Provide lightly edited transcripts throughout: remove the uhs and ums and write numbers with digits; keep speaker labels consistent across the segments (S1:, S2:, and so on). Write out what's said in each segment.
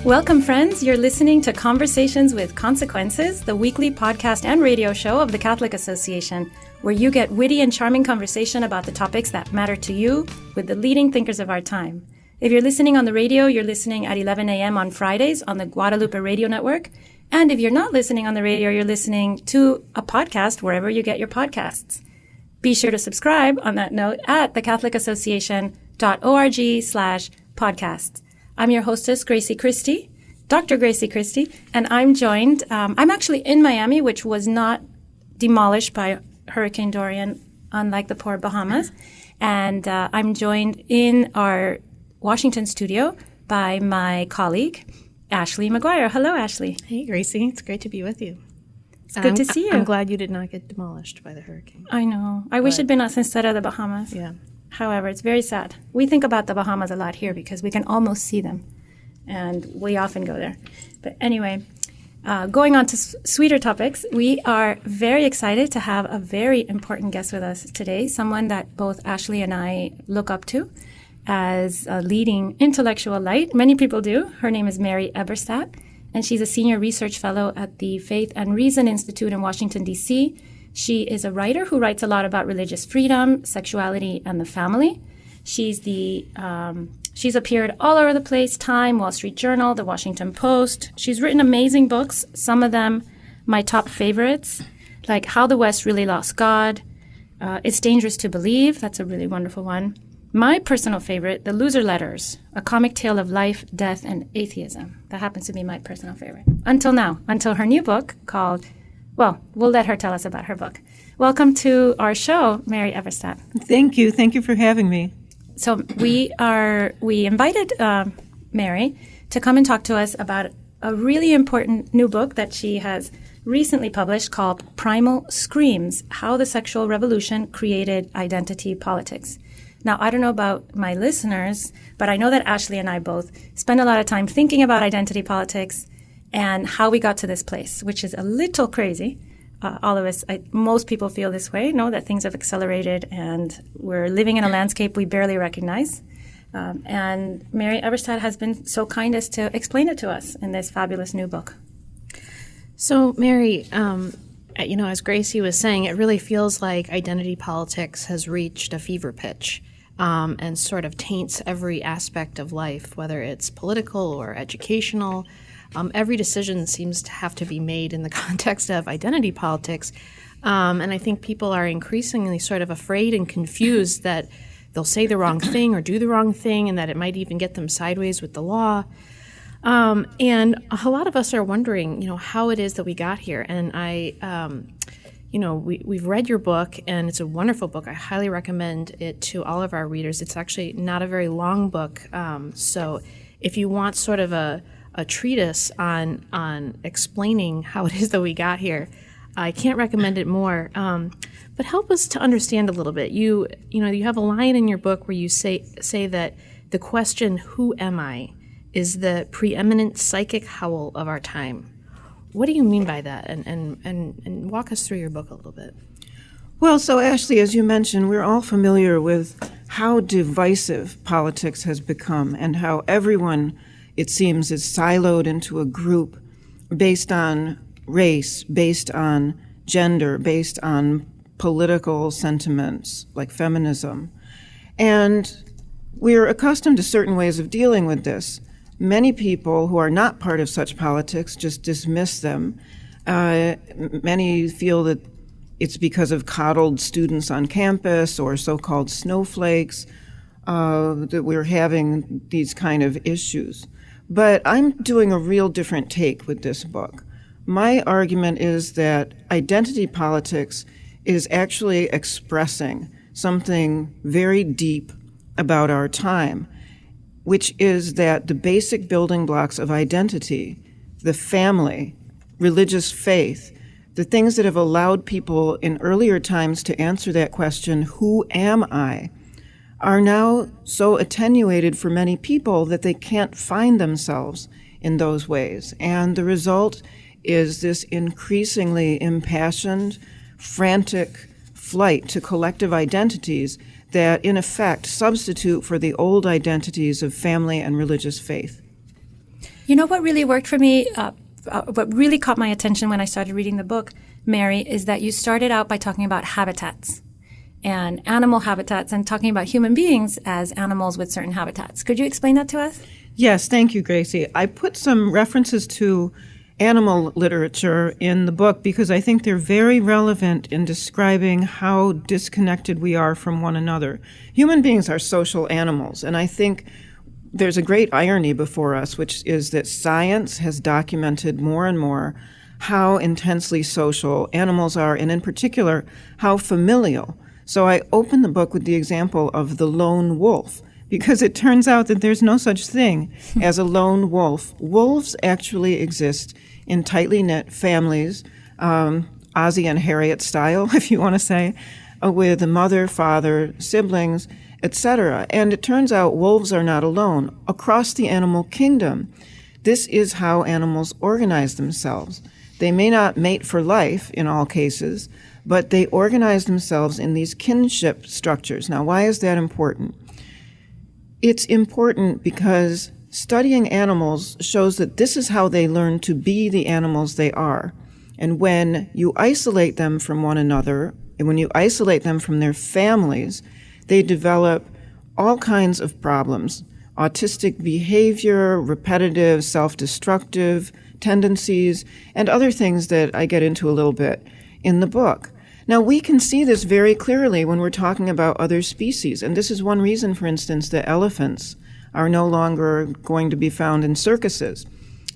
S1: Welcome, friends. You're listening to Conversations with Consequences, the weekly podcast and radio show of the Catholic Association, where you get witty and charming conversation about the topics that matter to you with the leading thinkers of our time. If you're listening on the radio, you're listening at 11 a.m. on Fridays on the Guadalupe Radio Network. And if you're not listening on the radio, you're listening to a podcast wherever you get your podcasts. Be sure to subscribe on that note at thecatholicassociation.org/podcasts. I'm your hostess, Gracie Christie, Dr. Gracie Christie, and I'm joined, I'm actually in Miami, which was not demolished by Hurricane Dorian, unlike the poor Bahamas. And I'm joined in our Washington studio by my colleague, Ashley McGuire. Hello, Ashley.
S2: Hey, Gracie. It's great to be with you.
S1: It's good to see you.
S2: I'm glad you did not get demolished by the hurricane.
S1: I know. I wish it'd been us instead of the Bahamas.
S2: Yeah.
S1: However, it's very sad. We think about the Bahamas a lot here because we can almost see them, and we often go there. But anyway, going on to sweeter topics, we are very excited to have a very important guest with us today, someone that both Ashley and I look up to as a leading intellectual light. Many people do. Her name is Mary Eberstadt, and she's a senior research fellow at the Faith and Reason Institute in Washington, D.C. She is a writer who writes a lot about religious freedom, sexuality, and the family. She's appeared all over the place: Time, Wall Street Journal, The Washington Post. She's written amazing books, some of them my top favorites, like How the West Really Lost God, It's Dangerous to Believe. That's a really wonderful one. My personal favorite, The Loser Letters, a comic tale of life, death, and atheism. That happens to be my personal favorite. Until now, until her new book called, well, we'll let her tell us about her book. Welcome to our show, Mary Eberstadt.
S3: Thank you. Thank you for having me.
S1: So we invited Mary to come and talk to us about a really important new book that she has recently published called Primal Screams: How the Sexual Revolution Created Identity Politics. Now, I don't know about my listeners, but I know that Ashley and I both spend a lot of time thinking about identity politics and how we got to this place, which is a little crazy. All of us, most people feel this way, know that things have accelerated and we're living in a landscape we barely recognize. And Mary Eberstadt has been so kind as to explain it to us in this fabulous new book.
S2: So, Mary, as Gracie was saying, it really feels like identity politics has reached a fever pitch and sort of taints every aspect of life, whether it's political or educational. Every decision seems to have to be made in the context of identity politics. And I think people are increasingly sort of afraid and confused that they'll say the wrong thing or do the wrong thing, and that it might even get them sideways with the law. And a lot of us are wondering, how it is that we got here. And we've read your book, and it's a wonderful book. I highly recommend it to all of our readers. It's actually not a very long book. So if you want sort of a treatise on explaining how it is that we got here, I can't recommend it more. But help us to understand a little bit. You have a line in your book where you say that the question, "Who am I?" is the preeminent psychic howl of our time. What do you mean by that? And walk us through your book a little bit.
S3: Well, so Ashley, as you mentioned, we're all familiar with how divisive politics has become and how everyone, it seems, is siloed into a group based on race, based on gender, based on political sentiments like feminism. And we're accustomed to certain ways of dealing with this. Many people who are not part of such politics just dismiss them. Many feel that it's because of coddled students on campus or so-called snowflakes that we're having these kind of issues. But I'm doing a real different take with this book. My argument is that identity politics is actually expressing something very deep about our time, which is that the basic building blocks of identity, the family, religious faith, the things that have allowed people in earlier times to answer that question, who am I, are now so attenuated for many people that they can't find themselves in those ways. And the result is this increasingly impassioned, frantic flight to collective identities that, in effect, substitute for the old identities of family and religious faith.
S1: You know what really worked for me, what really caught my attention when I started reading the book, Mary, is that you started out by talking about habitats and animal habitats and talking about human beings as animals with certain habitats. Could you explain that to us?
S3: Yes, thank you, Gracie. I put some references to animal literature in the book because I think they're very relevant in describing how disconnected we are from one another. Human beings are social animals, and I think there's a great irony before us, which is that science has documented more and more how intensely social animals are, and in particular, how familial. So I open the book with the example of the lone wolf, because it turns out that there's no such thing as a lone wolf. Wolves actually exist in tightly knit families, Ozzie and Harriet style, if you want to say, with a mother, father, siblings, etc. And it turns out wolves are not alone. Across the animal kingdom, this is how animals organize themselves. They may not mate for life in all cases, but they organize themselves in these kinship structures. Now, why is that important? It's important because studying animals shows that this is how they learn to be the animals they are. And when you isolate them from one another, and when you isolate them from their families, they develop all kinds of problems: autistic behavior, repetitive, self-destructive tendencies, and other things that I get into a little bit in the book. Now, we can see this very clearly when we're talking about other species, and this is one reason, for instance, that elephants are no longer going to be found in circuses,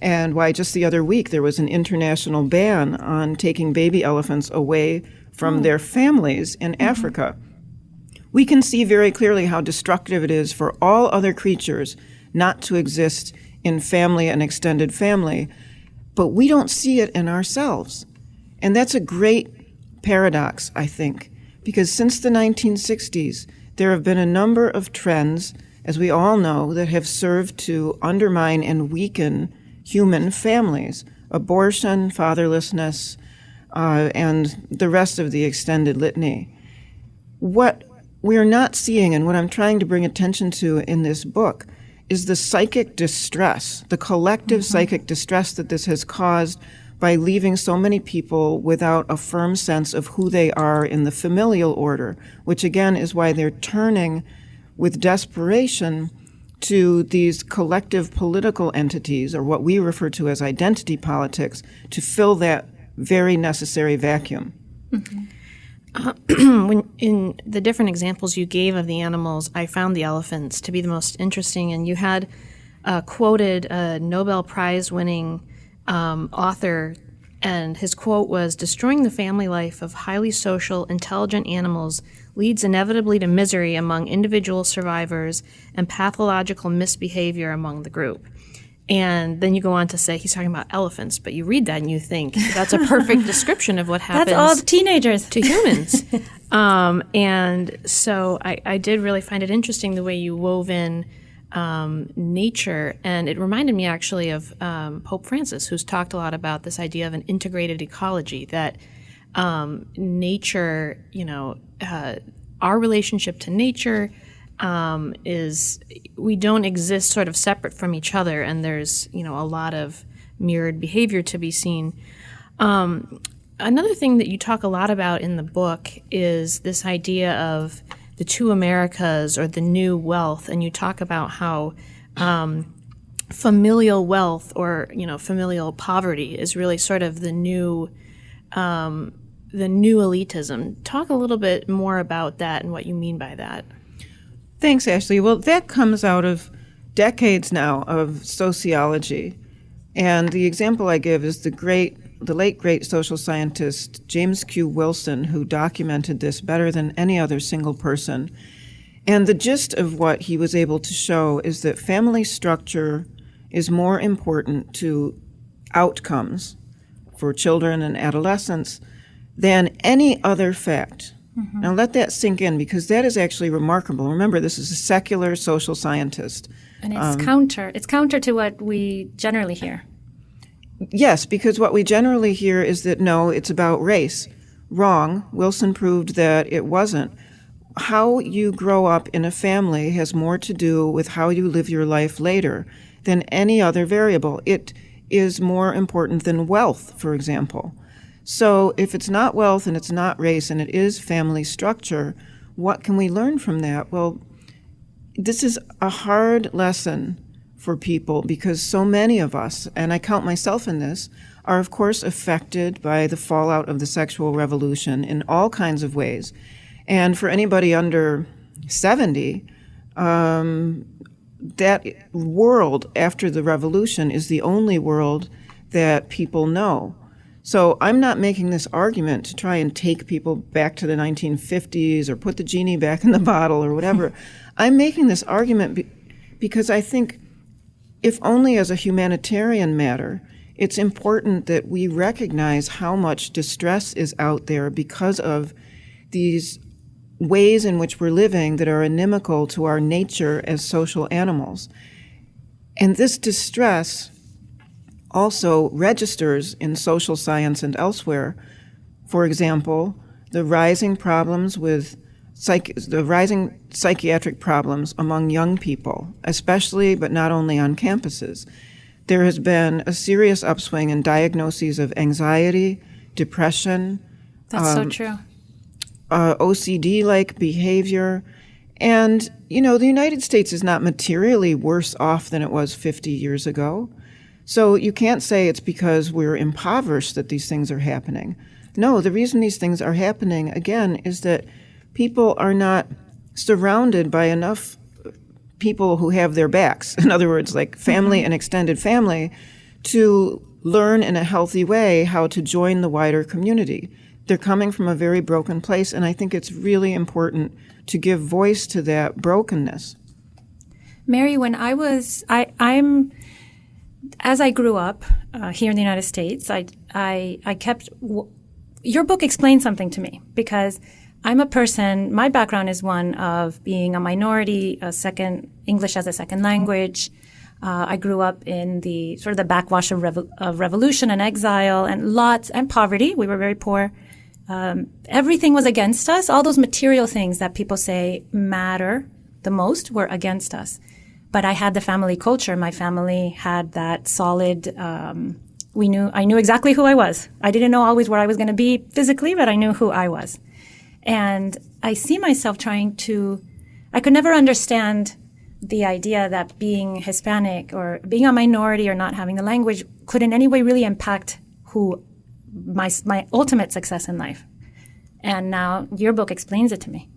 S3: and why just the other week there was an international ban on taking baby elephants away from their families in Africa. We can see very clearly how destructive it is for all other creatures not to exist in family and extended family, but we don't see it in ourselves. And that's a great paradox, I think, because since the 1960s, there have been a number of trends, as we all know, that have served to undermine and weaken human families: abortion, fatherlessness, and the rest of the extended litany. What we're not seeing, and what I'm trying to bring attention to in this book, is the psychic distress, the collective psychic distress that this has caused by leaving so many people without a firm sense of who they are in the familial order, which again is why they're turning with desperation to these collective political entities, or what we refer to as identity politics, to fill that very necessary vacuum.
S2: When in the different examples you gave of the animals, I found the elephants to be the most interesting, and you had quoted a Nobel Prize-winning author, and his quote was, "Destroying the family life of highly social, intelligent animals leads inevitably to misery among individual survivors and pathological misbehavior among the group." And then you go on to say he's talking about elephants, but you read that and you think that's a perfect description of what happens
S1: That's all the teenagers.
S2: to humans. And so I did really find it interesting the way you wove in nature, and it reminded me actually of Pope Francis, who's talked a lot about this idea of an integrated ecology, that nature, our relationship to nature is, we don't exist sort of separate from each other, and there's a lot of mirrored behavior to be seen. Another thing that you talk a lot about in the book is this idea of the two Americas, or the new wealth, and you talk about how familial wealth, or familial poverty, is really sort of the new elitism. Talk a little bit more about that and what you mean by that.
S3: Thanks, Ashley. Well, that comes out of decades now of sociology. And the example I give is the late great social scientist James Q. Wilson, who documented this better than any other single person. And the gist of what he was able to show is that family structure is more important to outcomes for children and adolescents than any other fact. Now let that sink in, because that is actually remarkable. Remember, this is a secular social scientist.
S1: And it's counter to what we generally hear.
S3: Yes, because what we generally hear is that, no, it's about race. Wrong. Wilson proved that it wasn't. how you grow up in a family has more to do with how you live your life later than any other variable. It is more important than wealth, for example. So if it's not wealth and it's not race and it is family structure, what can we learn from that? Well, this is a hard lesson for people because so many of us, and I count myself in this, are of course affected by the fallout of the sexual revolution in all kinds of ways. And for anybody under 70, that world after the revolution is the only world that people know. So I'm not making this argument to try and take people back to the 1950s or put the genie back in the bottle or whatever. I'm making this argument because I think, if only as a humanitarian matter, it's important that we recognize how much distress is out there because of these ways in which we're living that are inimical to our nature as social animals. And this distress also registers in social science and elsewhere. For example, the rising problems with the rising psychiatric problems among young people, especially but not only on campuses. There has been a serious upswing in diagnoses of anxiety, depression.
S1: That's so true.
S3: OCD-like behavior. And, you know, the United States is not materially worse off than it was 50 years ago. So you can't say it's because we're impoverished that these things are happening. No, the reason these things are happening, again, is that people are not surrounded by enough people who have their backs. In other words, like family and extended family, to learn in a healthy way how to join the wider community. They're coming from a very broken place, and I think it's really important to give voice to that brokenness.
S1: Mary, when as I grew up here in the United States, your book explained something to me because I'm a person, my background is one of being a minority, English as a second language. I grew up in the sort of the backwash of revolution and exile and poverty. We were very poor. Everything was against us. All those material things that people say matter the most were against us. But I had the family culture. My family had that solid, I knew exactly who I was. I didn't know always where I was going to be physically, but I knew who I was. And I see myself I could never understand the idea that being Hispanic or being a minority or not having the language could in any way really impact my ultimate success in life. And now your book explains it to me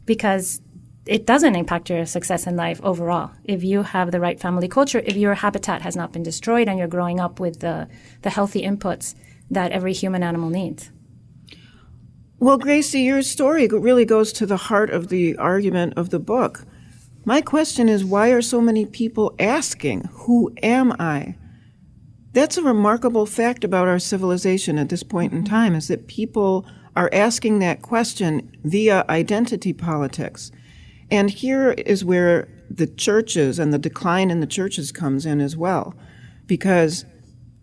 S1: because it doesn't impact your success in life overall. If you have the right family culture, if your habitat has not been destroyed and you're growing up with the healthy inputs that every human animal needs.
S3: Well, Gracie, your story really goes to the heart of the argument of the book. My question is, why are so many people asking, who am I? That's a remarkable fact about our civilization at this point in time, is that people are asking that question via identity politics. And here is where the churches and the decline in the churches comes in as well, because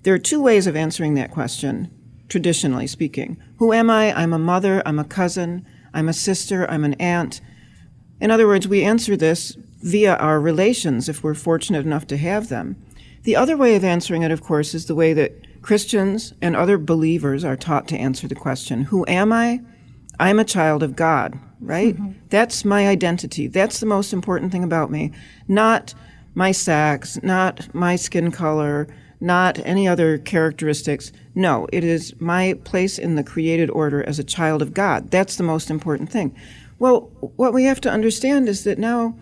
S3: there are two ways of answering that question. Traditionally speaking. Who am I? I'm a mother, I'm a cousin, I'm a sister, I'm an aunt. In other words, we answer this via our relations if we're fortunate enough to have them. The other way of answering it, of course, is the way that Christians and other believers are taught to answer the question, who am I? I'm a child of God, right? Mm-hmm. That's my identity. That's the most important thing about me. Not my sex, not my skin color, not any other characteristics. No, it is my place in the created order as a child of God. That's the most important thing. Well, what we have to understand is that now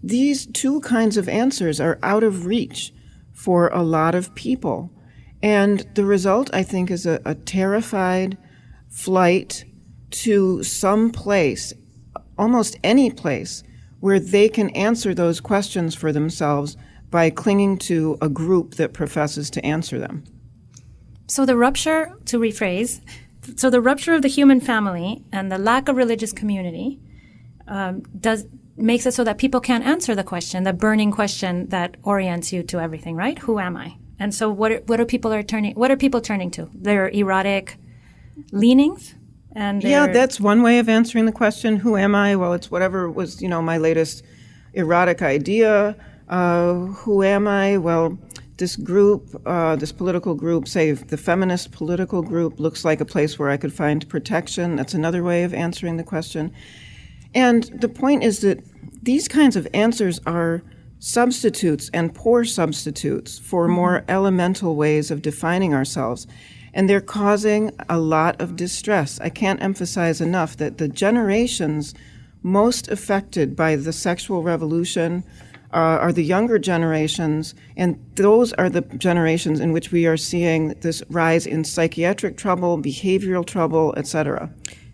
S3: these two kinds of answers are out of reach for a lot of people. And the result, I think, is a terrified flight to some place, almost any place, where they can answer those questions for themselves by clinging to a group that professes to answer them.
S1: So the rupture of the human family and the lack of religious community makes it so that people can't answer the question, the burning question that orients you to everything, right? Who am I? And so what are people turning to? Their erotic leanings And
S3: yeah, that's one way of answering the question, who am I? Well, it's whatever was, my latest erotic idea. Who am I? Well, this group, this political group, say the feminist political group, looks like a place where I could find protection. That's another way of answering the question. And the point is that these kinds of answers are substitutes and poor substitutes for more elemental ways of defining ourselves. And they're causing a lot of distress. I can't emphasize enough that the generations most affected by the sexual revolution are the younger generations, and those are the generations in which we are seeing this rise in psychiatric trouble, behavioral trouble, etc.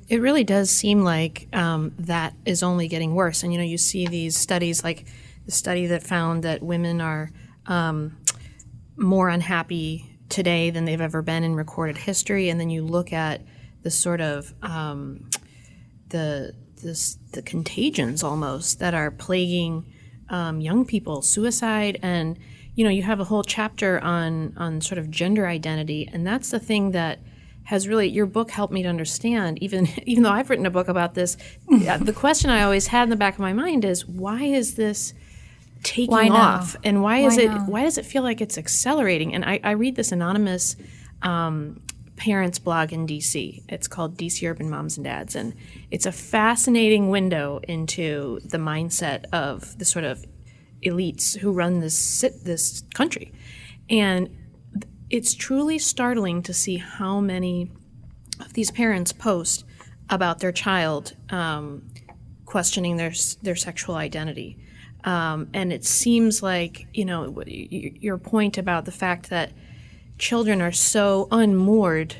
S2: It really does seem like that is only getting worse. And, you see these studies, like the study that found that women are more unhappy today than they've ever been in recorded history, and then you look at the sort of the contagions almost that are plaguing young people, suicide, and you have a whole chapter on sort of gender identity, and that's the thing that has really, your book helped me to understand, even though I've written a book about this. The question I always had in the back of my mind is, why is this taking off, and why does it feel like it's accelerating? And I read this anonymous parents blog in DC. It's called DC Urban Moms and Dads, and it's a fascinating window into the mindset of the sort of elites who run this country. And it's truly startling to see how many of these parents post about their child questioning their sexual identity. And it seems like, your point about the fact that children are so unmoored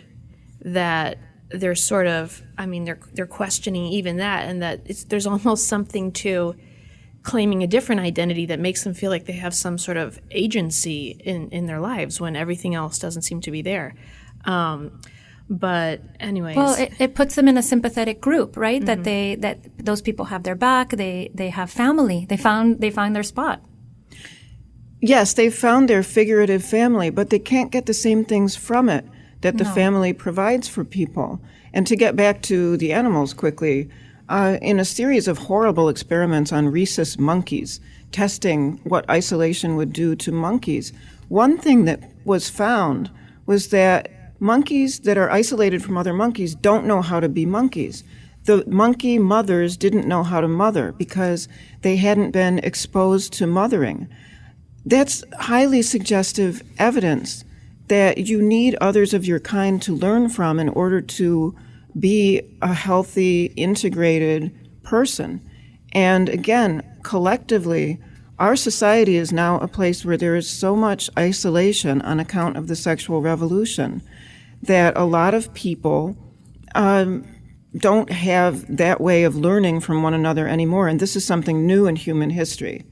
S2: that they're sort of, they're questioning even that, and that there's almost something to claiming a different identity that makes them feel like they have some sort of agency in their lives when everything else doesn't seem to be there. But anyways,
S1: well, it puts them in a sympathetic group, right? Mm-hmm. That those people have their back. They have family. They find their spot.
S3: Yes, they've found their figurative family, but they can't get the same things from it that the family provides for people. And to get back to the animals quickly, in a series of horrible experiments on rhesus monkeys, testing what isolation would do to monkeys, one thing that was found was that monkeys that are isolated from other monkeys don't know how to be monkeys. The monkey mothers didn't know how to mother because they hadn't been exposed to mothering. That's highly suggestive evidence that you need others of your kind to learn from in order to be a healthy, integrated person. And again, collectively, our society is now a place where there is so much isolation on account of the sexual revolution that a lot of people don't have that way of learning from one another anymore. And this is something new in human history.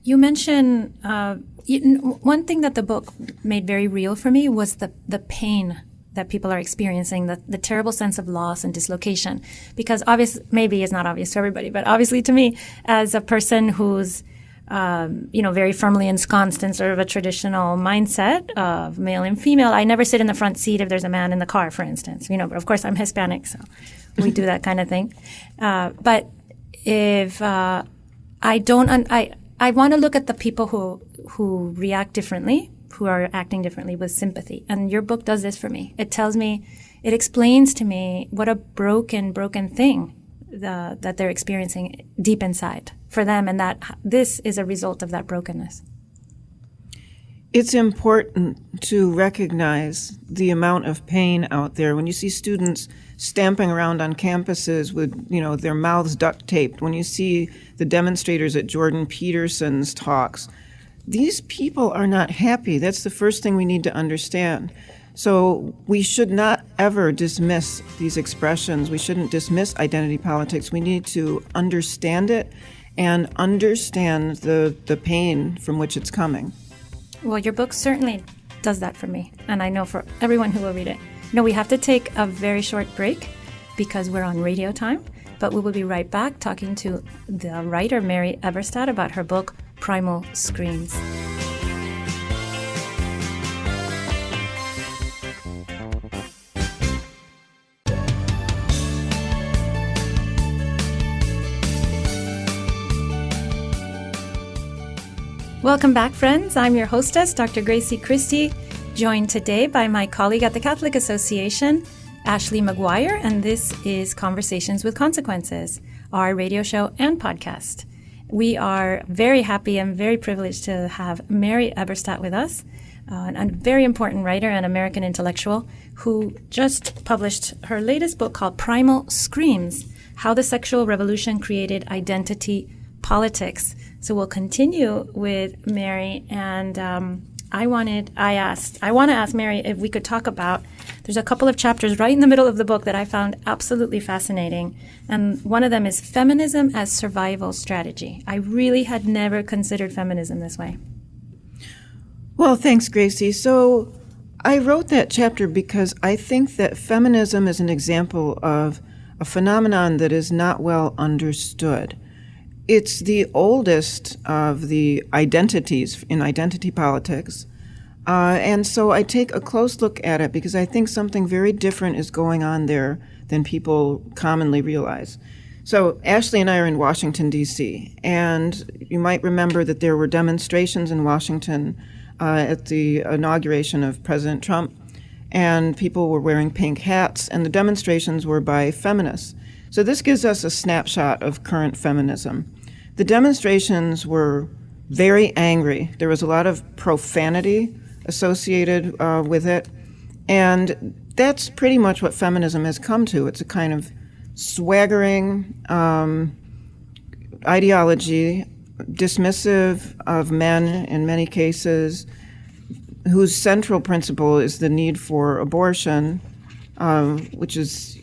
S1: You mentioned one thing that the book made very real for me was the pain that people are experiencing, the terrible sense of loss and dislocation. Because maybe it's not obvious to everybody, but obviously to me, as a person who's very firmly ensconced in sort of a traditional mindset of male and female, I never sit in the front seat if there's a man in the car, for instance. But of course I'm Hispanic, so we do that kind of thing. But if I want to look at the people who react differently, who are acting differently with sympathy. And your book does this for me. It explains to me what a broken thing that they're experiencing deep inside for them, and that this is a result of that brokenness.
S3: It's important to recognize the amount of pain out there. When you see students stamping around on campuses with, their mouths duct taped, when you see the demonstrators at Jordan Peterson's talks, these people are not happy. That's the first thing we need to understand. So we should not ever dismiss these expressions. We shouldn't dismiss identity politics. We need to understand it and understand the pain from which it's coming.
S1: Well, your book certainly does that for me, and I know for everyone who will read it. We have to take a very short break because we're on radio time, but we will be right back talking to the writer Mary Eberstadt about her book, Primal Screams. Welcome back, friends. I'm your hostess, Dr. Gracie Christie, joined today by my colleague at the Catholic Association, Ashley McGuire, and this is Conversations with Consequences, our radio show and podcast. We are very happy and very privileged to have Mary Eberstadt with us, a very important writer and American intellectual who just published her latest book called Primal Screams, How the Sexual Revolution Created Identity Politics. So we'll continue with Mary, and I want to ask Mary if we could talk about, there's a couple of chapters right in the middle of the book that I found absolutely fascinating, and one of them is Feminism as Survival Strategy. I really had never considered feminism this way.
S3: Well, thanks, Gracie. So I wrote that chapter because I think that feminism is an example of a phenomenon that is not well understood. It's the oldest of the identities in identity politics. And so I take a close look at it because I think something very different is going on there than people commonly realize. So Ashley and I are in Washington, D.C., and you might remember that there were demonstrations in Washington at the inauguration of President Trump, and people were wearing pink hats, and the demonstrations were by feminists. So this gives us a snapshot of current feminism. The demonstrations were very angry. There was a lot of profanity associated with it, and that's pretty much what feminism has come to. It's a kind of swaggering ideology, dismissive of men in many cases, whose central principle is the need for abortion, which is,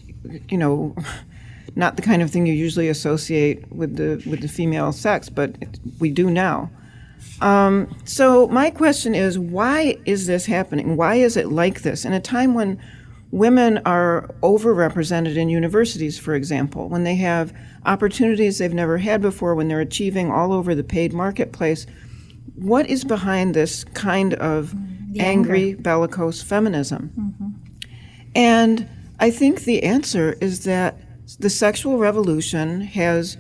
S3: not the kind of thing you usually associate with the female sex, but we do now. So my question is, why is this happening? Why is it like this? In a time when women are overrepresented in universities, for example, when they have opportunities they've never had before, when they're achieving all over the paid marketplace, what is behind this kind of angry, bellicose feminism? Mm-hmm. And I think the answer is that the sexual revolution has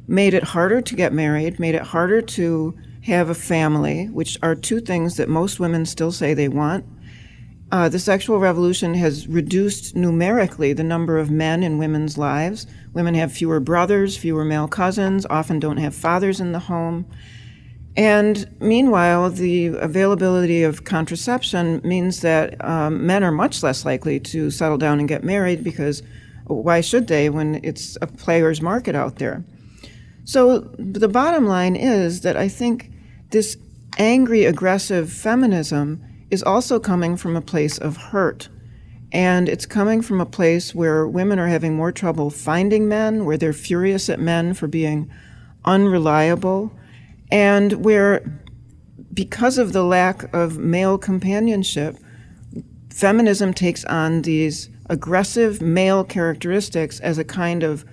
S3: made it harder to get married, made it harder to have a family, which are two things that most women still say they want. The sexual revolution has reduced numerically the number of men in women's lives. Women have fewer brothers, fewer male cousins, often don't have fathers in the home. And meanwhile, the availability of contraception means that men are much less likely to settle down and get married because why should they when it's a player's market out there? So the bottom line is that I think this angry, aggressive feminism is also coming from a place of hurt. And it's coming from a place where women are having more trouble finding men, where they're furious at men for being unreliable, and where, because of the lack of male companionship, feminism takes on these aggressive male characteristics as a kind of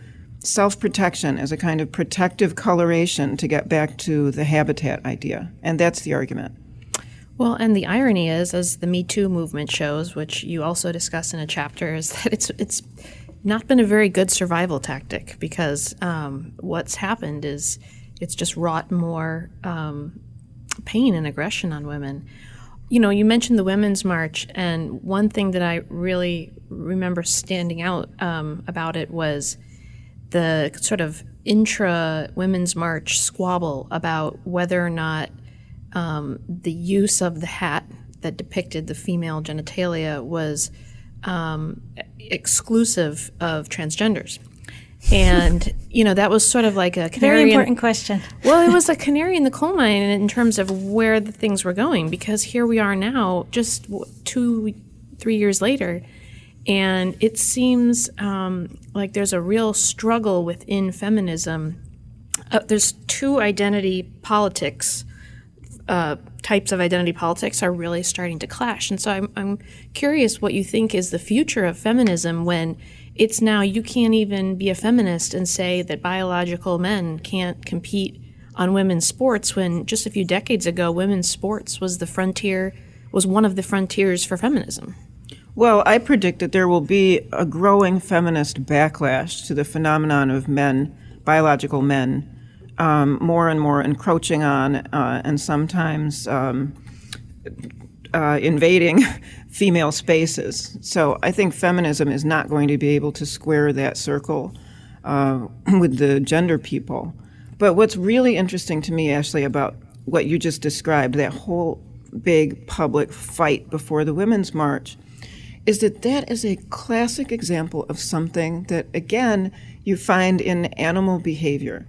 S3: self-protection, as a kind of protective coloration to get back to the habitat idea. And that's the argument.
S2: Well, and the irony is, as the Me Too movement shows, which you also discuss in a chapter, is that it's not been a very good survival tactic because what's happened is it's just wrought more pain and aggression on women. You mentioned the Women's March, and one thing that I really remember standing out about it was the sort of intra-Women's March squabble about whether or not the use of the hat that depicted the female genitalia was exclusive of transgenders. And, that was sort of like a canary.
S1: Very important question.
S2: Well, it was a canary in the coal mine in terms of where the things were going, because here we are now, just 2-3 years later, and it seems like there's a real struggle within feminism. There's two identity politics, types of identity politics are really starting to clash. And so I'm curious what you think is the future of feminism when it's now you can't even be a feminist and say that biological men can't compete on women's sports, when just a few decades ago women's sports was one of the frontiers for feminism.
S3: Well, I predict that there will be a growing feminist backlash to the phenomenon of men, biological men, more and more encroaching on and sometimes invading female spaces. So I think feminism is not going to be able to square that circle with the gender people. But what's really interesting to me, Ashley, about what you just described, that whole big public fight before the Women's March, is that that is a classic example of something that, again, you find in animal behavior.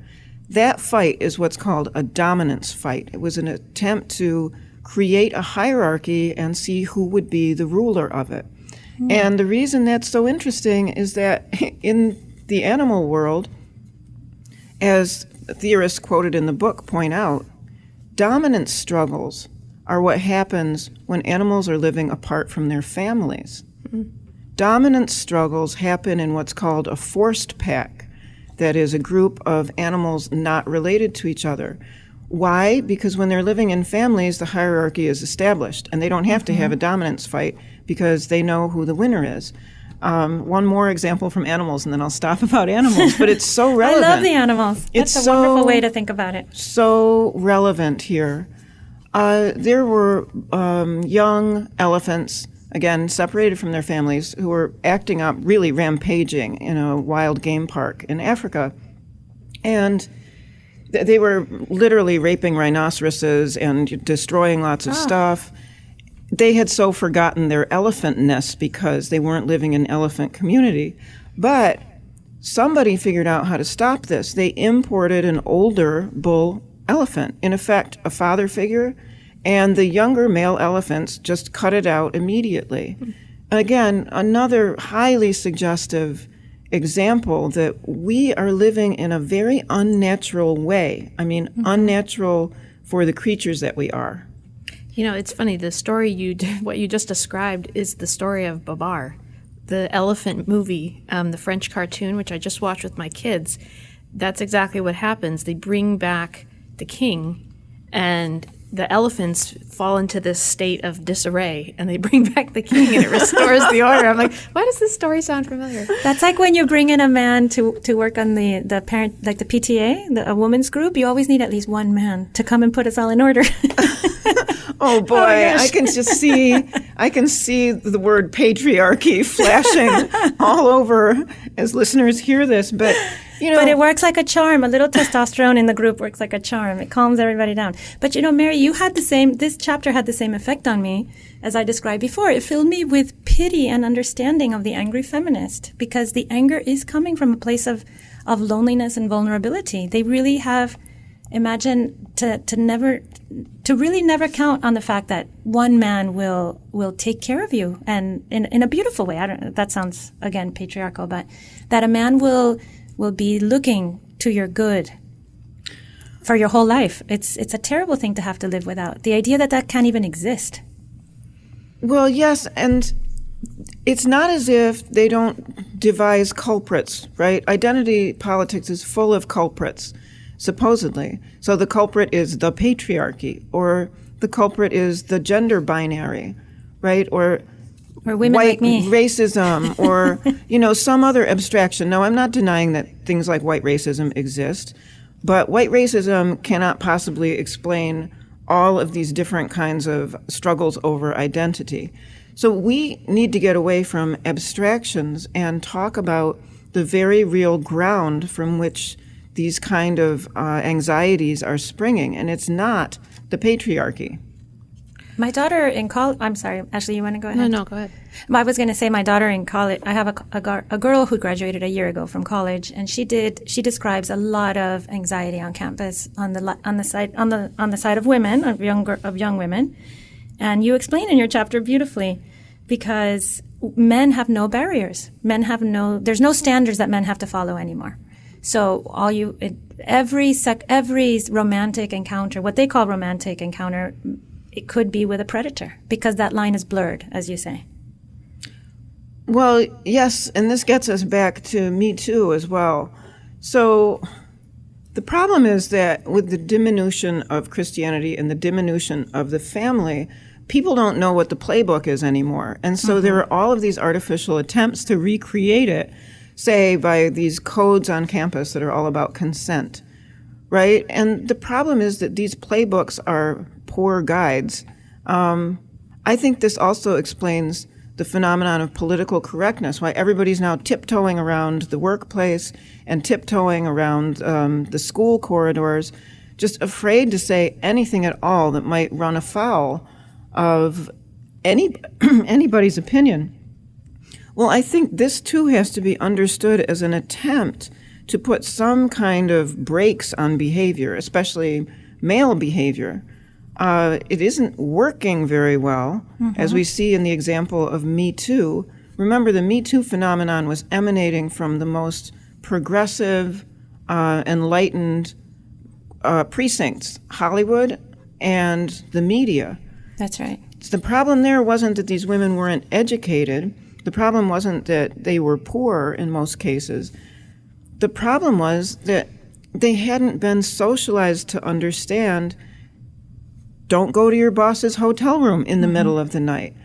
S3: That fight is what's called a dominance fight. It was an attempt to create a hierarchy and see who would be the ruler of it. And the reason that's so interesting is that in the animal world, as theorists quoted in the book point out, dominance struggles are what happens when animals are living apart from their families. Dominance struggles happen in what's called a forced pack, that is a group of animals not related to each other. Why? Because when they're living in families, the hierarchy is established, and they don't have to have a dominance fight because they know who the winner is. One more example from animals, and then I'll stop about animals, but it's so relevant.
S1: I love the animals. That's a wonderful way to think about it.
S3: So relevant here. There were young elephants, again, separated from their families, who were acting up, really rampaging in a wild game park in Africa. And they were literally raping rhinoceroses and destroying lots of stuff. They had so forgotten their elephantness because they weren't living in an elephant community. But somebody figured out how to stop this. They imported an older bull elephant, in effect, a father figure, and the younger male elephants just cut it out immediately. Again, another highly suggestive example that we are living in a very unnatural way. I mean, unnatural for the creatures that we are.
S2: You know, it's funny, the story what you just described is the story of Babar, the elephant movie, the French cartoon, which I just watched with my kids. That's exactly what happens. They bring back the king, and the elephants fall into this state of disarray, and they bring back the king, and it restores the order. I'm like, why does this story sound familiar?
S1: That's like when you bring in a man to work on the parent, like the PTA, a women's group. You always need at least one man to come and put us all in order.
S3: Oh boy, I can see the word patriarchy flashing all over as listeners hear this, but you know.
S1: But it works like a charm. A little testosterone in the group works like a charm. It calms everybody down. But you know, Mary, this chapter had the same effect on me as I described before. It filled me with pity and understanding of the angry feminist, because the anger is coming from a place of loneliness and vulnerability. They really have imagined to really never count on the fact that one man will take care of you, and in a beautiful way. I don't know, that sounds again patriarchal, but that a man will be looking to your good for your whole life. It's a terrible thing to have to live without. The idea that can't even exist.
S3: Well, yes, and it's not as if they don't devise culprits, right? Identity politics is full of culprits, supposedly. So the culprit is the patriarchy, or the culprit is the gender binary, right? Or
S1: women
S3: white
S1: like me.
S3: Racism, or some other abstraction. No, I'm not denying that things like white racism exist, but white racism cannot possibly explain all of these different kinds of struggles over identity. So we need to get away from abstractions and talk about the very real ground from which these kind of anxieties are springing, and it's not the patriarchy.
S1: My daughter in college, I'm sorry, Ashley, you want to go ahead?
S2: No, go ahead.
S1: I was going to say my daughter in college, I have a girl who graduated a year ago from college, and she describes a lot of anxiety on campus on the side of women, of young women. And you explain in your chapter beautifully, because men have no barriers. There's no standards that men have to follow anymore. So every romantic encounter, what they call romantic encounter, it could be with a predator, because that line is blurred, as you say.
S3: Well, yes, and this gets us back to Me Too as well. So the problem is that with the diminution of Christianity and the diminution of the family, people don't know what the playbook is anymore. And so there are all of these artificial attempts to recreate it, say by these codes on campus that are all about consent, right? And the problem is that these playbooks are poor guides. I think this also explains the phenomenon of political correctness, why everybody's now tiptoeing around the workplace and tiptoeing around the school corridors, just afraid to say anything at all that might run afoul of anybody's opinion. Well, I think this too has to be understood as an attempt to put some kind of brakes on behavior, especially male behavior. It isn't working very well, as we see in the example of Me Too. Remember, the Me Too phenomenon was emanating from the most progressive, enlightened precincts, Hollywood and the media.
S1: That's right.
S3: The problem there wasn't that these women weren't educated. The problem wasn't that they were poor in most cases. The problem was that they hadn't been socialized to understand, don't go to your boss's hotel room in the middle of the night.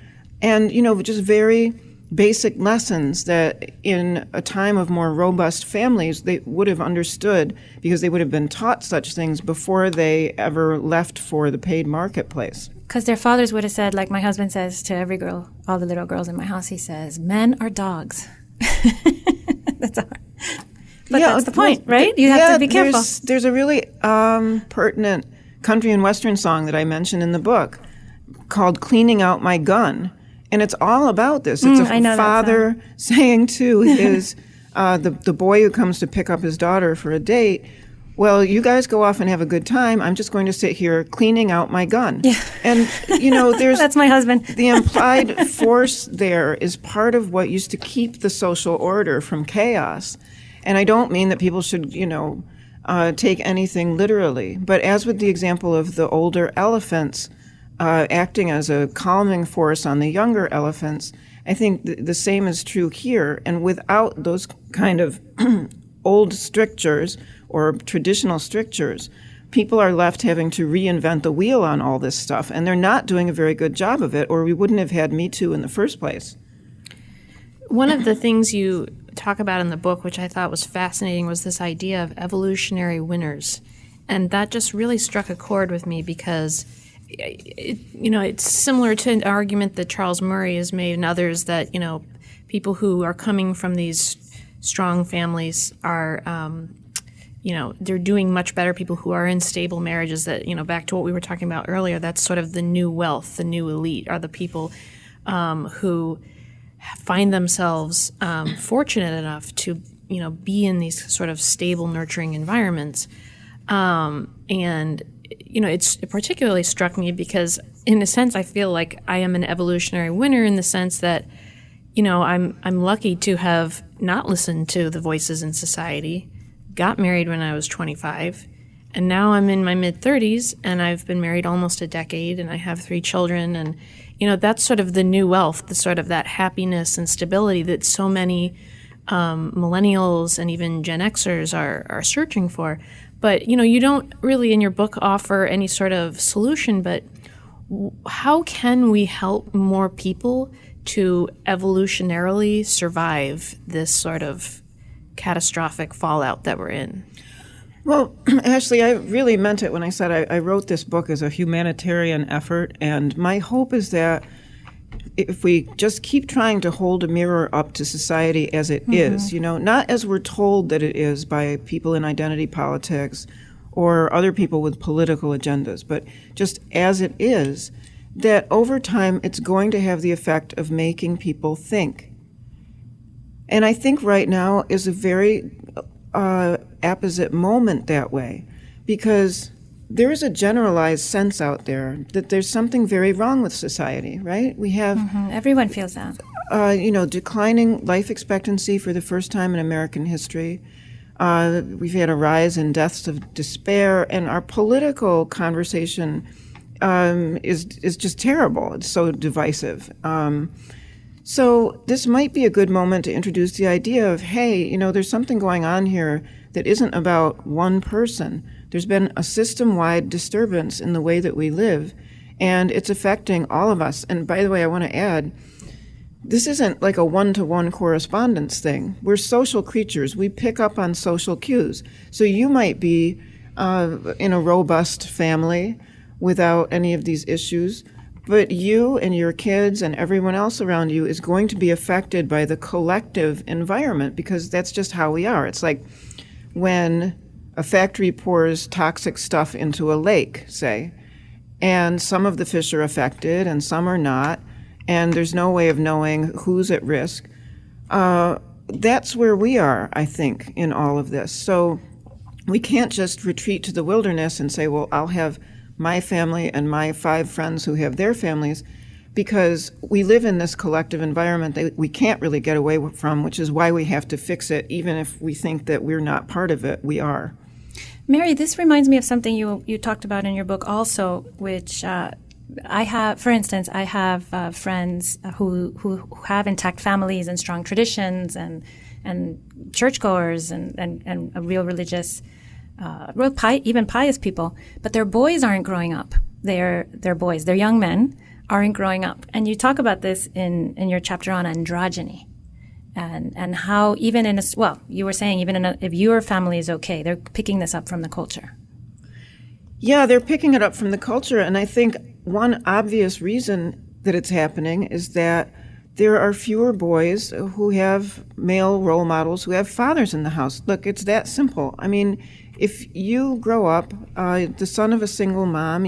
S3: And, just very basic lessons that in a time of more robust families, they would have understood because they would have been taught such things before they ever left for the paid marketplace.
S1: Because their fathers would have said, like my husband says to every girl, all the little girls in my house, he says, men are dogs. That's all. But that's the point, right? You have to be careful.
S3: There's a really pertinent country and western song that I mentioned in the book called Cleaning Out My Gun. And it's all about this. It's a father saying to his the boy who comes to pick up his daughter for a date, well, you guys go off and have a good time. I'm just going to sit here cleaning out my gun. Yeah. And, there's...
S1: That's my husband.
S3: The implied force there is part of what used to keep the social order from chaos. And I don't mean that people should, take anything literally. But as with the example of the older elephants acting as a calming force on the younger elephants, I think the same is true here. And without those kind of old strictures or traditional strictures, people are left having to reinvent the wheel on all this stuff. And they're not doing a very good job of it, or we wouldn't have had Me Too in the first place.
S2: One of the things you talk about in the book, which I thought was fascinating, was this idea of evolutionary winners. And that just really struck a chord with me because, it's similar to an argument that Charles Murray has made and others that, people who are coming from these strong families are, they're doing much better. People who are in stable marriages that, back to what we were talking about earlier, that's sort of the new wealth, the new elite are the people who find themselves fortunate enough to, be in these sort of stable, nurturing environments. It particularly struck me because, in a sense, I feel like I am an evolutionary winner in the sense that, I'm lucky to have not listened to the voices in society, got married when I was 25, and now I'm in my mid-30s, and I've been married almost a decade, and I have 3 children, and that's sort of the new wealth, the sort of that happiness and stability that so many millennials and even Gen Xers are searching for. But, you don't really in your book offer any sort of solution, but how can we help more people to evolutionarily survive this sort of catastrophic fallout that we're in?
S3: Well, Ashley, I really meant it when I said I wrote this book as a humanitarian effort, and my hope is that if we just keep trying to hold a mirror up to society as it is, not as we're told that it is by people in identity politics or other people with political agendas, but just as it is, that over time it's going to have the effect of making people think. And I think right now is a very apposite moment that way, because there is a generalized sense out there that there's something very wrong with society, right? We have...
S1: Everyone feels that.
S3: Declining life expectancy for the first time in American history. We've had a rise in deaths of despair, and our political conversation is just terrible. It's so divisive. So this might be a good moment to introduce the idea of, hey, there's something going on here that isn't about one person. There's been a system-wide disturbance in the way that we live, and it's affecting all of us. And by the way, I want to add, this isn't like a one-to-one correspondence thing. We're social creatures. We pick up on social cues. So you might be in a robust family without any of these issues. But you and your kids and everyone else around you is going to be affected by the collective environment, because that's just how we are. It's like when a factory pours toxic stuff into a lake, say, and some of the fish are affected and some are not, and there's no way of knowing who's at risk. That's where we are, I think, in all of this. So we can't just retreat to the wilderness and say, well, I'll have my family and my 5 friends who have their families, because we live in this collective environment that we can't really get away from, which is why we have to fix it. Even if we think that we're not part of it, we are.
S1: Mary, this reminds me of something you talked about in your book also, which I have, for instance, I have friends who have intact families and strong traditions and churchgoers and a real religious, even pious people, but their boys aren't growing up. They're boys, they're young men, aren't growing up. And you talk about this in your chapter on androgyny. And how even you were saying if your family is okay, they're picking this up from the culture.
S3: Yeah, they're picking it up from the culture. And I think one obvious reason that it's happening is that there are fewer boys who have male role models who have fathers in the house. Look, it's that simple. I mean, if you grow up the son of a single mom,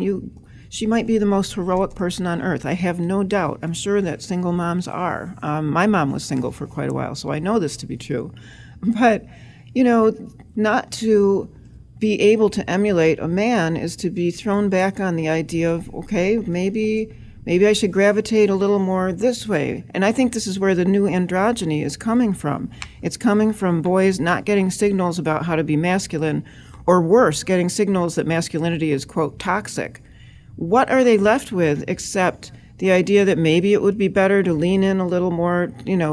S3: she might be the most heroic person on earth. I have no doubt. I'm sure that single moms are. My mom was single for quite a while, so I know this to be true. But, not to be able to emulate a man is to be thrown back on the idea of, okay, maybe I should gravitate a little more this way. And I think this is where the new androgyny is coming from. It's coming from boys not getting signals about how to be masculine, or worse, getting signals that masculinity is, quote, toxic. What are they left with except the idea that maybe it would be better to lean in a little more,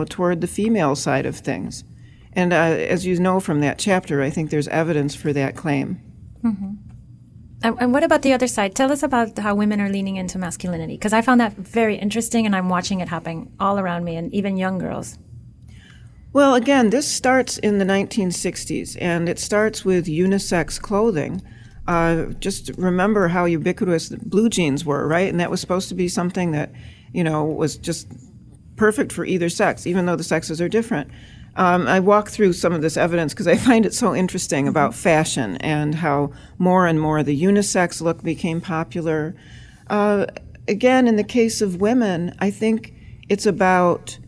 S3: toward the female side of things? And as you know from that chapter, I think there's evidence for that claim.
S1: Mm-hmm. And what about the other side? Tell us about how women are leaning into masculinity, because I found that very interesting, and I'm watching it happen all around me, and even young girls.
S3: Well, again, this starts in the 1960s, and it starts with unisex clothing. Just remember how ubiquitous blue jeans were, right? And that was supposed to be something that, was just perfect for either sex, even though the sexes are different. I walk through some of this evidence because I find it so interesting about fashion and how more and more the unisex look became popular. Again, in the case of women, I think it's about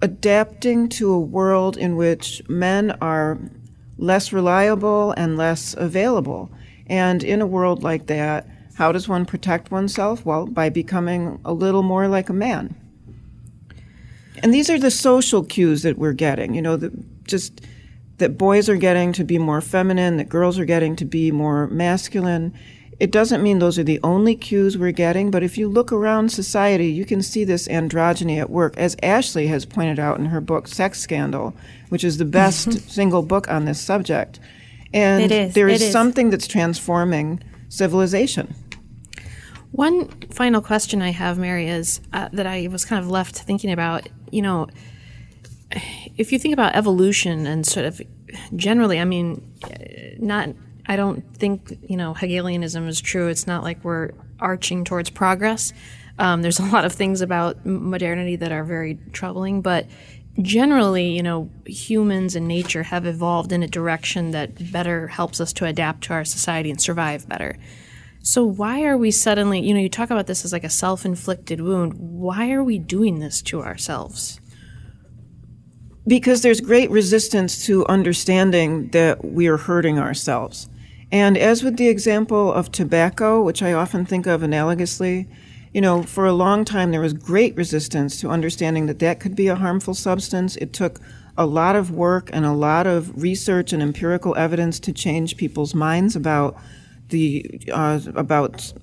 S3: adapting to a world in which men are less reliable and less available. And in a world like that, how does one protect oneself? Well, by becoming a little more like a man. And these are the social cues that we're getting, just that boys are getting to be more feminine, that girls are getting to be more masculine. It doesn't mean those are the only cues we're getting, but if you look around society, you can see this androgyny at work, as Ashley has pointed out in her book, Sex Scandal, which is the best single book on this subject. And there is something that's transforming civilization.
S2: One final question I have, Mary, is that I was kind of left thinking about, if you think about evolution and sort of generally, I don't think, Hegelianism is true. It's not like we're arching towards progress. There's a lot of things about modernity that are very troubling, but generally, humans and nature have evolved in a direction that better helps us to adapt to our society and survive better. So why are we suddenly, you talk about this as like a self-inflicted wound. Why are we doing this to ourselves?
S3: Because there's great resistance to understanding that we are hurting ourselves. And as with the example of tobacco, which I often think of analogously, for a long time there was great resistance to understanding that could be a harmful substance. It took a lot of work and a lot of research and empirical evidence to change people's minds about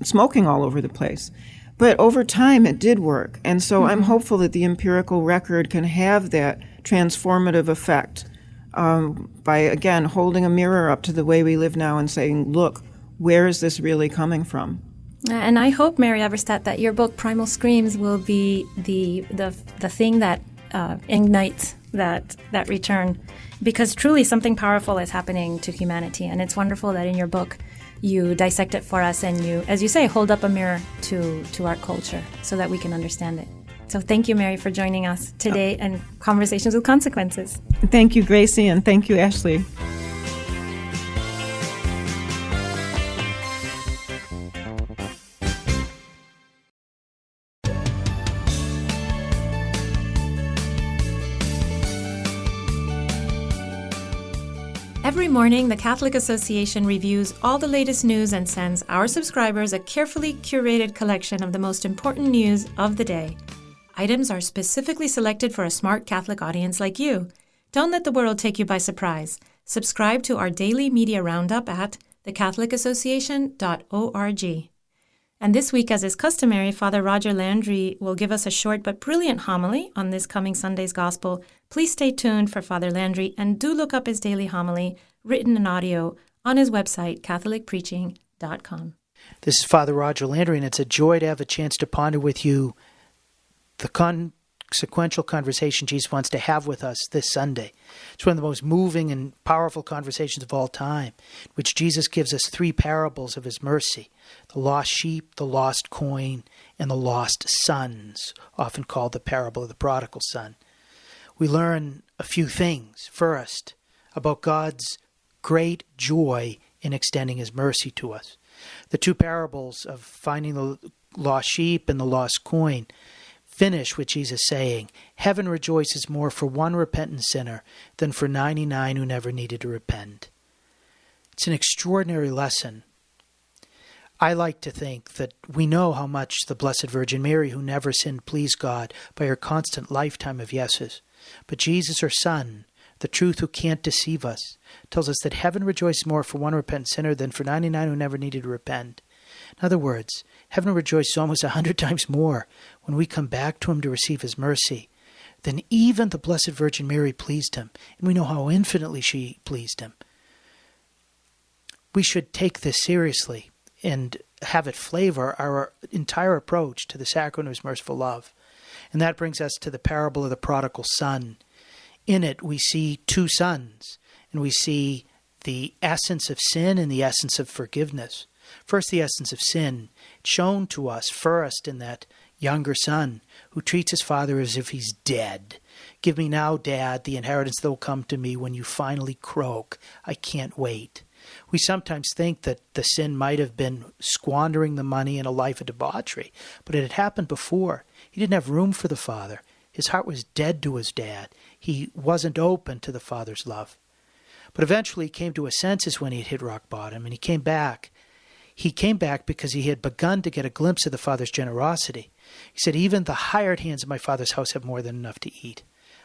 S3: smoking all over the place. But over time it did work. And so I'm hopeful that the empirical record can have that transformative effect by, again, holding a mirror up to the way we live now and saying, look, where is this really coming from?
S1: And I hope, Mary Eberstadt, that your book, Primal Screams, will be the thing that ignites that return, because truly something powerful is happening to humanity. And it's wonderful that in your book you dissect it for us, and you, as you say, hold up a mirror to our culture so that we can understand it. So thank you, Mary, for joining us today and Conversations with Consequences.
S3: Thank you, Gracie, and thank you, Ashley.
S1: Every morning, the Catholic Association reviews all the latest news and sends our subscribers a carefully curated collection of the most important news of the day. Items are specifically selected for a smart Catholic audience like you. Don't let the world take you by surprise. Subscribe to our daily media roundup at thecatholicassociation.org. And this week, as is customary, Father Roger Landry will give us a short but brilliant homily on this coming Sunday's Gospel. Please stay tuned for Father Landry and do look up his daily homily, written and audio, on his website, catholicpreaching.com.
S4: This is Father Roger Landry, and it's a joy to have a chance to ponder with you the consequential conversation Jesus wants to have with us this Sunday. It's one of the most moving and powerful conversations of all time, in which Jesus gives us three parables of his mercy: the lost sheep, the lost coin, and the lost sons, often called the parable of the prodigal son. We learn a few things. First, about God's great joy in extending his mercy to us. The two parables of finding the lost sheep and the lost coin finish with Jesus saying, "Heaven rejoices more for one repentant sinner than for 99 who never needed to repent." It's an extraordinary lesson. I like to think that we know how much the Blessed Virgin Mary, who never sinned, pleased God by her constant lifetime of yeses. But Jesus, her Son, the truth who can't deceive us, tells us that heaven rejoices more for one repentant sinner than for 99 who never needed to repent. In other words, heaven rejoices almost 100 times more when we come back to him to receive his mercy than even the Blessed Virgin Mary pleased him. And we know how infinitely she pleased him. We should take this seriously and have it flavor our entire approach to the sacrament of his merciful love. And that brings us to the parable of the prodigal son. In it, we see two sons, and we see the essence of sin and the essence of forgiveness. First, the essence of sin, shown to us first in that younger son who treats his father as if he's dead. "Give me now, Dad, the inheritance that will come to me when you finally croak. I can't wait." We sometimes think that the sin might have been squandering the money in a life of debauchery, but it had happened before. He didn't have room for the father. His heart was dead to his dad. He wasn't open to the father's love. But eventually he came to his senses when he had hit rock bottom, and he came back. He came back because he had begun to get a glimpse of the Father's generosity. He said, "Even the hired hands of my Father's house have more than enough to eat."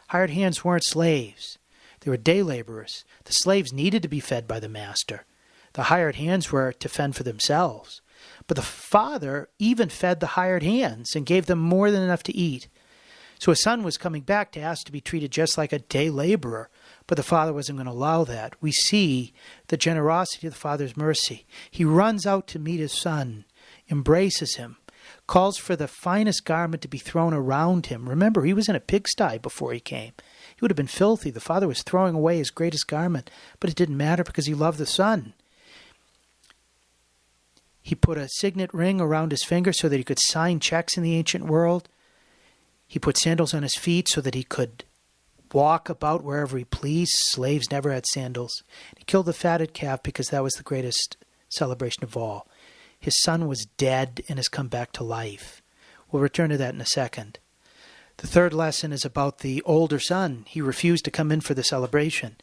S4: Hired hands weren't slaves. They were day laborers. The slaves needed to be fed by the master. The hired hands were to fend for themselves. But the Father even fed the hired hands and gave them more than enough to eat. So his son was coming back to ask to be treated just like a day laborer, but the father wasn't going to allow that. We see the generosity of the Father's mercy. He runs out to meet his son, embraces him, calls for the finest garment to be thrown around him. Remember, he was in a pigsty before he came. He would have been filthy. The father was throwing away his greatest garment, but it didn't matter because he loved the son. He put a signet ring around his finger so that he could sign checks in the ancient world. He put sandals on his feet so that he could walk about wherever he pleased. Slaves never had sandals. He killed the fatted calf because that was the greatest celebration of all. His son was dead and has come back to life. We'll return to that in a second. The third lesson is about the older son. He refused to come in for the celebration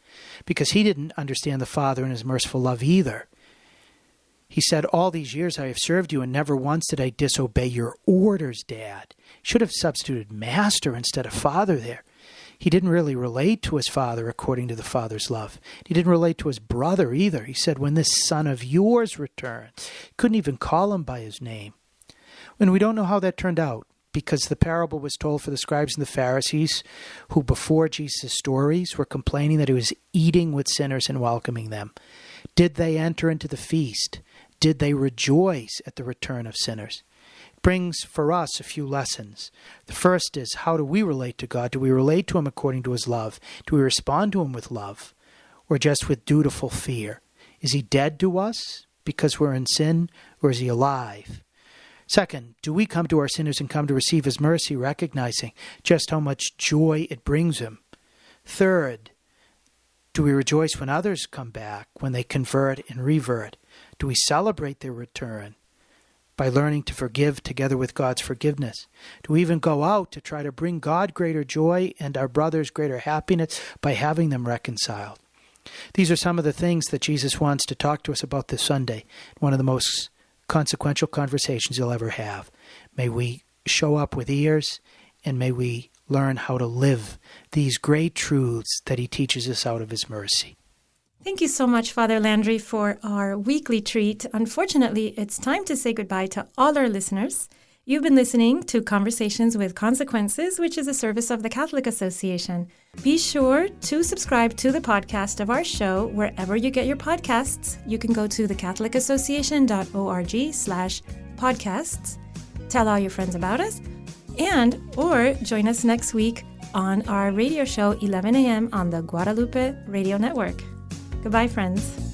S4: because he didn't understand the Father and his merciful love either. He said, "All these years I have served you, and never once did I disobey your orders, Dad." Should have substituted master instead of father there. He didn't really relate to his father according to the Father's love. He didn't relate to his brother either. He said, "When this son of yours returns," couldn't even call him by his name. And we don't know how that turned out, because the parable was told for the scribes and the Pharisees, who before Jesus' stories were complaining that he was eating with sinners and welcoming them. Did they enter into the feast? Did they rejoice at the return of sinners? It brings for us a few lessons. The first is, how do we relate to God? Do we relate to him according to his love? Do we respond to him with love, or just with dutiful fear? Is he dead to us because we're in sin, or is he alive? Second, do we come to our sinners and come to receive his mercy, recognizing just how much joy it brings him? Third, do we rejoice when others come back, when they convert and revert? Do we celebrate their return by learning to forgive together with God's forgiveness? Do we even go out to try to bring God greater joy and our brothers greater happiness by having them reconciled? These are some of the things that Jesus wants to talk to us about this Sunday, one of the most consequential conversations you'll ever have. May we show up with ears, and may we learn how to live these great truths that he teaches us out of his mercy.
S1: Thank you so much, Father Landry, for our weekly treat. Unfortunately, it's time to say goodbye to all our listeners. You've been listening to Conversations with Consequences, which is a service of the Catholic Association. Be sure to subscribe to the podcast of our show wherever you get your podcasts. You can go to thecatholicassociation.org/podcasts. Tell all your friends about us, or join us next week on our radio show, 11 a.m. on the Guadalupe Radio Network. Goodbye, friends.